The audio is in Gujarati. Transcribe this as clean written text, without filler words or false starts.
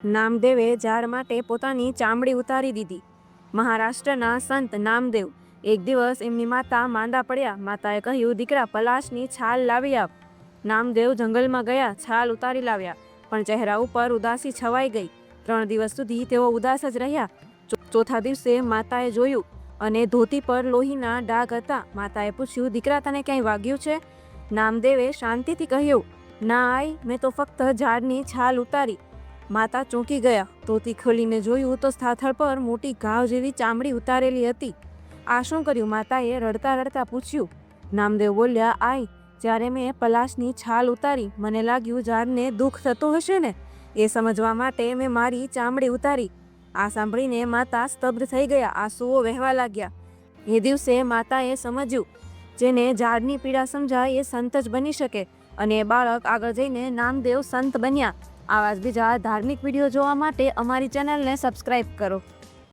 નામદેવે ઝાડ માટે પોતાની ચામડી ઉતારી દીધી। મહારાષ્ટ્રના સંત નામદેવ એક દિવસ એમની માતા માંદા પડ્યા। માતાએ કહ્યું, દીકરા પલાશની છાલ લાવી આપ। નામદેવ જંગલમાં ગયા, છાલ ઉતારી લાવ્યા, પણ ચહેરા ઉપર ઉદાસી છવાઈ ગઈ। 3 દિવસ સુધી તેઓ ઉદાસ જ રહ્યા। ચોથા દિવસે માતાએ જોયું અને ધોતી પર લોહીના ડાઘ હતા। માતાએ પૂછ્યું, દીકરા તને ક્યાંય વાગ્યું છે? નામદેવે શાંતિથી કહ્યું, ના આઈ, મેં તો ફક્ત ઝાડની છાલ ઉતારી। માતા ચોંકી ગયા। ધોતી ખોલીને જોયું તો સાથળ પર મોટી ઘાવ જેવી ચામડી ઉતારેલી હતી। આ શું કર્યું? માતાએ રડતા રડતા પૂછ્યું। નામદેવ બોલ્યા, આઈ, જ્યારે મેં પલાશની છાલ ઉતારી, મને લાગ્યું ઝાડને દુઃખ થતું હશે ને, એ સમજવા માટે મેં મારી ચામડી ઉતારી। આ સાંભળીને માતા સ્તબ્ધ થઈ ગયા, આંસુઓ વહેવા લાગ્યા। એ દિવસે માતાએ સમજ્યું, જેને ઝાડની પીડા સમજાય એ સંત જ બની શકે, અને એ બાળક આગળ જઈને નામદેવ સંત બન્યા। આવા જ બીજા ધાર્મિક વિડીયો જોવા માટે અમારી ચેનલને સબસ્ક્રાઈબ કરો।